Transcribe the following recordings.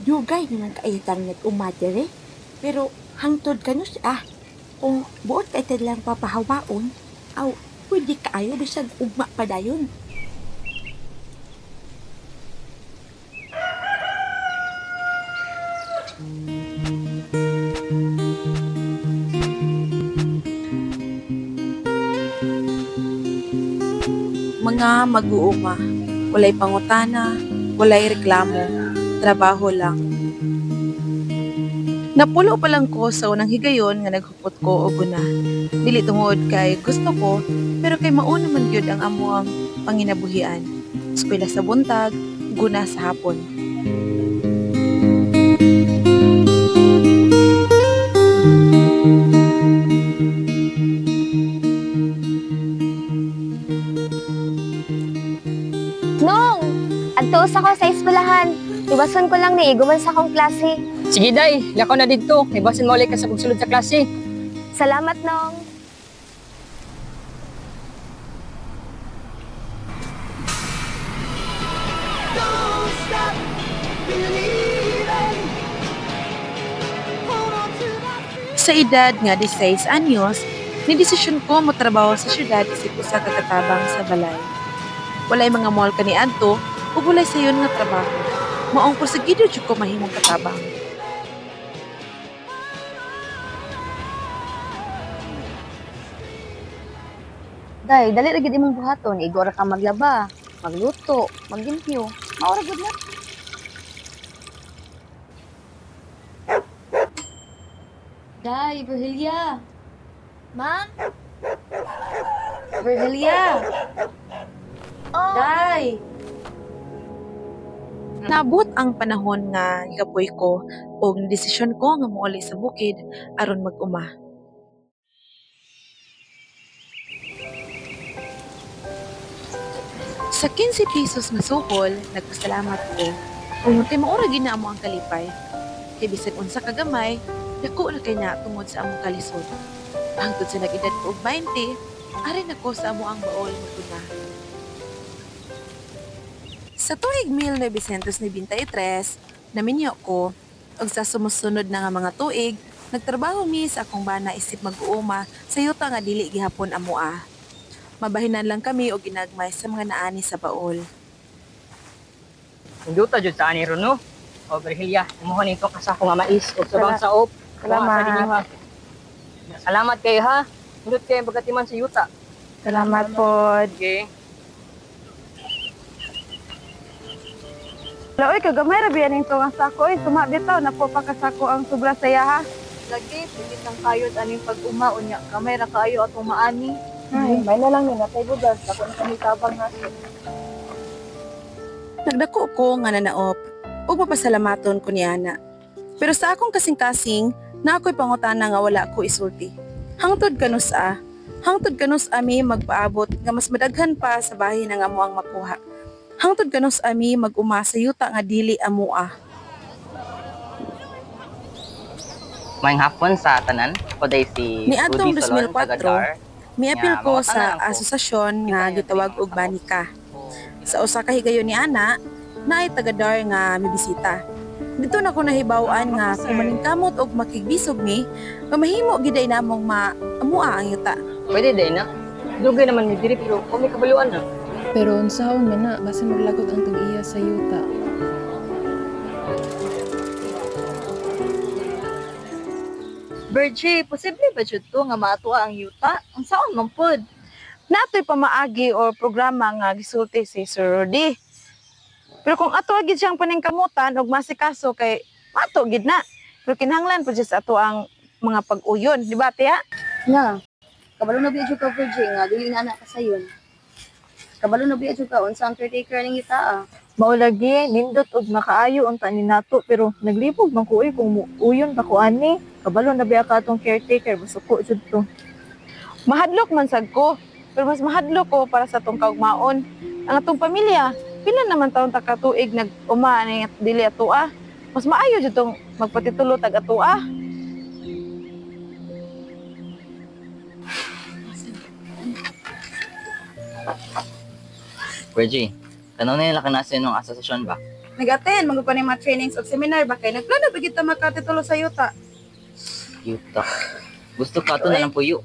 Dugay naman kaitang nag-umadere. Pero hangtod ka no siya. Kung buot kay lang papahawaon, aw, pwede kaayo bisag ugma pa dayon. Mga mag-uuma, walay pangutana, walay reklamo, trabaho lang. Napulo pa lang ko sa unang higayon nga naghupot ko og guna. Dili tungod kay gusto ko, pero kay mao naman gyud ang amuang panginabuhian. Eskwela sa buntag, guna sa hapon. Nong! Agtuos ako sa eskwelahan. Iwason ko lang ni iguman sa akong klase. Sige day, lakaw na dito. Ibasin mo ulit ka sa pagsulod sa klase. Salamat, Nong. Sa edad nga 16 anyos, nidesisyon ko motrabaho sa syudad isip usa ka katabang sa balay. Walay mga mall kani adto, ug walay sayon nga trabaho. Maong porsigido jud ko mahimong katabang. Day, dali ra gid imong buhaton, igora ka maglaba, magluto, maglimpyo. Maura gud na. Day, Virgilia. Ma'am? Virgilia. Oh, Day. Nabot ang panahon nga gapoy ko ug desisyon ko nga mouli sa bukid aron mag-uma. Sa 15 pesos nga suhol, nagpasalamat ko. Ug kay maura gid na amo ang kalipay. Kay bisag unsa ka gamay, dako na kay na tungod sa among kalisod. Hangtod sa nag-edad ko og 20, ari na ko sa amo ang baol maguna. Sa tuig 1993, naminyo ko, ug sa sumusunod na nga mga tuig, nagtrabaho mi sa akong bana isip mag-uuma sa yuta nga dili gihapon amoa. Mabahinan lang kami og ginagmay sa mga naani sa baol. Induta jud sa ani ron no. O Virgilia, imuha nito kasako nga mais ug subang saop. Salamat. Sa ninyo, ha. Salamat kayo ha. Indot kayo pagkatiman sa yuta. Salamat po. Okay. Laoy, kagamay ra biyan ning tuwang sako. Tuma bitaw na po pakasako ang sobra saya ha. Lagi, pigit ng kayod aning pag-uma unya. Kamay ra kaayo atong maani. Ay, May na lang ni natay bugas. Ako na kami tabang na. Nagdako ko nga nanaop ug mapasalamaton ko niana. Pero sa akong kasing-kasing, na ako'y pangutana nga wala ko isulti. Hangtod kanus ami magpaabot nga mas madaghan pa sa bahin nga amo ang makuha. Hangtod kanus ami mag-uma sa yuta nga dili amoa. Maayong hapon sa tanan. Ako day si Niadtong Rudy Solon, 2004, taga-Dar. Miapil ko Nga, sa mawala lang ko. asosasyon nga gitawag og Banika. Sa usa ka higayon ni ana, naay taga-Dar nga mibisita. Dito na ko nahibaw-an nga kung maningkamot og makigbisog mi, mahimo giday namong maamua ang yuta. Pwede day na. Dugay naman ni diri pero kung may kabaluan na. Pero unsahon man na, basta maglagot ang tag-iya sa yuta. Virgie, posible ba jud to nga maatuwa ang yuta? Ang saon man pod. natoy pamaagi or programa nga gisulti si Sir Rudy. Pero kung ato gid siyang paningkamutan og masikaso kay mato gid na. Pero kinahanglan po sa ato ang mga pag-uyon, di ba tiya? Na. Kabalo na biya jud ka Virgie nga dili na anak ka sayon. Kabalo na biya jud ka unsa ang caretaker ning yuta ah. Maulagi, nindot og makaayo unta ni nato pero naglibog man ko kung uyon pa ko ani. Kabalo na biya ka atong caretaker masuko jud to. Mahadlok man sad ko. Pero mas mahadlok ko para sa atong kaugmaon. Ang atong pamilya, pila naman taon ta katuig nag-uma ni dili atoa. Mas maayo jud tong magpatitulo tag atoa. Reggie, tanong na yung laki na sa inong asosasyon ba? nag-attend mga pa ni mga trainings o seminar ba kay nagplano ba kita makatitulo sa yuta. Yuta. Gusto ka to na lang puyo.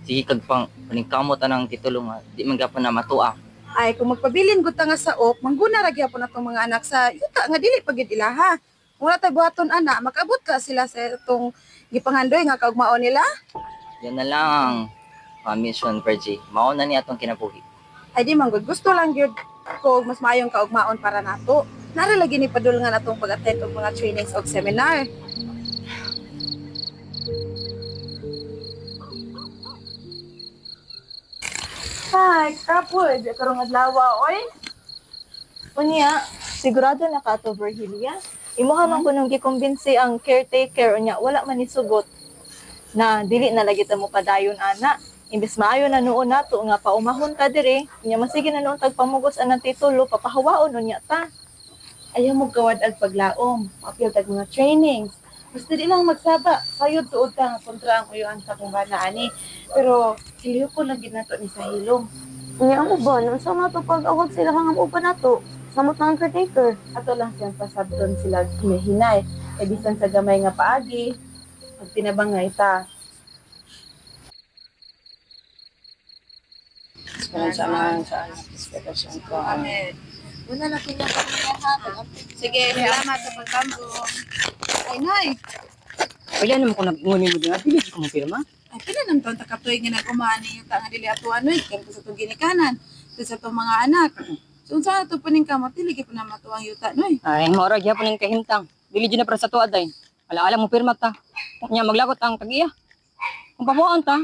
Sige kag pang paningkamot anang titulo nga di man gapon na matua. Ay kung magpabilin gud ta nga sa op, mangguna ra gyapon natong mga anak sa yuta nga dili pa gid ilaha. Kung wala tay buhaton ana, makabot ka sila sa itong gipangandoy nga kaugmaon nila. Yan na lang. Mission Perji. Mao na ni atong kinabuhi. Ay di man gud gusto lang gyud ko mas maayong kaugmaon para nato. Nara lagi ni padulungan atong pag-attend og mga trainings o seminar. Hi, kapod, karong adlaw oy. Unya, sigurado na ka to Virgilia. Imuha man ko nung gikumbinsi ang caretaker unya wala man ni sugot na dili na lagi ta mo padayon ana. Imbes maayo na noon nato nga paumahon ka diri, unya masige na noon tagpamugos anang titulo papahawaon unya ta. Ayaw mo gawad ang paglaom, apil tag mga trainings. Basta di lang magsaba, sayod tuod ta nga kontra ang uyuan sa kung bana ani. Pero kiliyo ko lang ginato ni sa hilom. Unya mo ba? Nung sa mga to pag-awag sila hanggang upa na to. Samot na ang caretaker. Ato lang siyang pasabton sila hinahinay. E bisan sa gamay nga paagi, pag tinabangay ta. Amen. Una na sige, salamat sa pagkampo. Ay, Nay. Pwede naman ko nag-inguni mo din. Dili ko mo pirma. Ay, pinanan taon takatoy nga nagumani yung tanga dili ato ano kaya sa itong ginikanan, sa itong mga anak. So, saan ito puning kamot, dili ka pa na matuwang yuta, noy. Ay, maura gyapon ning kahimtang. Dili gyud na para sa tuwa day. Ala-ala mo pirma ta. Nya maglagot ang tag-iya. Kung pamuan ta,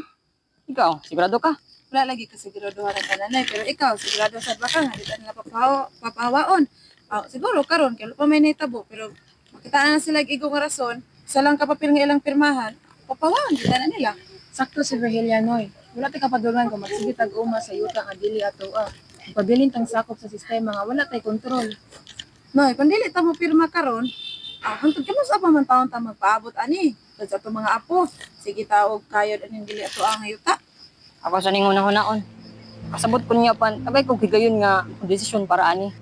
ikaw, sigurado ka. Wala lagi ka siguraduhan ang tananay, pero ikaw, sigurado sa baka nga, dito nila papahawaon. Siguro, karon kaya pa may naitabo, pero makitaan na sila igong rason, sa lang kapapil nga ilang pirmahan, papahawaon, dito na nila. Sakto si Virgilia Noy. Wala tay kapadulungan kung magsige tag-uma sa yuta nga dili ato pabilin tang sakop sa sistema nga wala tay kontrol. Noy, kung dili ta mo pirma karon, hangtod ka mo sa pa man taon ta magpaabot ani. Sa ato mga apo, sige taog kayod aning dili ato ang yuta. Ako sa ning hunahon. Kasabot ko niya pan, tagay ko gigayon nga desisyon para ani.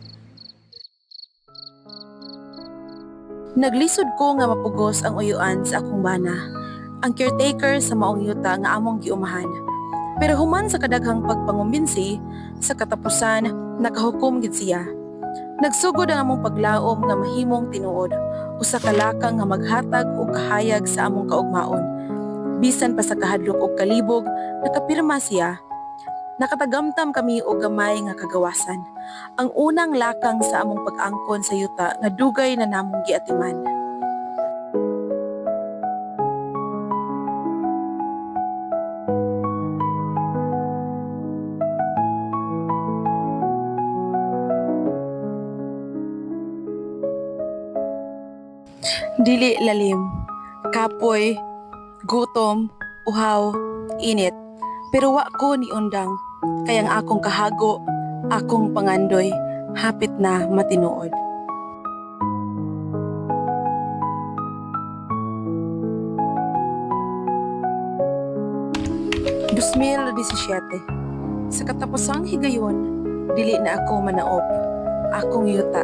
Naglisod ko nga mapugos ang uyuan sa akong bana. Ang caretaker sa maong yuta nga among giumahan. Pero human sa kadaghang pagpangumbinsi, sa katapusan, nakahukom gid siya. Nagsugod ang among paglaom nga mahimong tinuod, usa ka lakang nga maghatag og kahayag sa among kaugmaon. Bisan pa sa kahadlok og kalibog, nakapirma siya. Nakatagamtam kami og gamay nga kagawasan. Ang unang lakang sa among pag-angkon sa yuta nga dugay na namong giatiman. Dili lalim, kapoy, gutom, uhaw, init. Pero wa ko ni undang, kayang akong kahago, akong pangandoy, hapit na matinuod. Sa katapusang higayon, dili na ako manaop, akong yuta,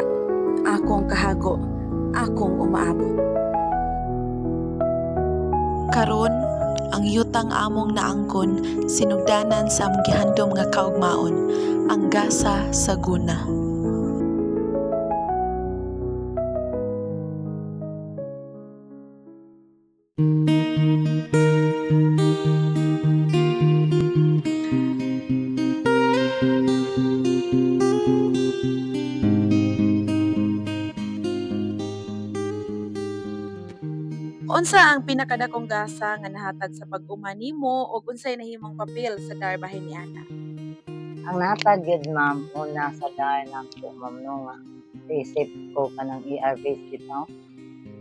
akong kahago, akong umaabot. Karon, ang yutang among naangkon sinugdanan sa among gihandom nga kaugmaon, ang gasa sa guna. Unsa ang pinakadakong gasa nga nahatag sa pag-uma nimo o unsay nahimong papel sa darbahin ni ana? Ang natag yun, ma'am, una sa dahil lang po, ma'am, no, nga. Isip ko ka ng ER-based dito.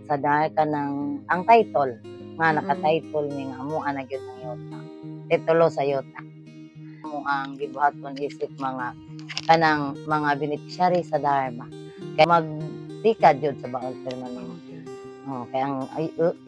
Sa dahil ka ng, ang title, nga naka-title ni nga mo, na yun ng yota. Titulo sa yota. Mo ang gibuhaton isip mga, kanang mga beneficiary sa dahil ba. Kaya magtikad yun sa baol permanent. Kaya ang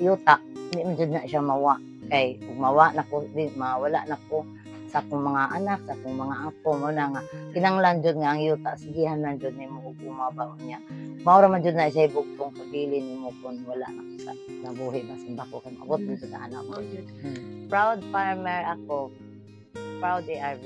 yuta, hindi mo dyan na siya mawa. Kaya kung mawa na ko, mawala na ko sa akong mga anak, sa akong mga apo mo na nga. Kinanglan dyan nga ang yuta, sigihan lang dyan ni mo umabaw niya. Maura man jud na isay bugtong pabilin mo kung wala na ko sa nabuhi basin bako kay maabot dito sa anak ko. Proud farmer ako. Proud ARV.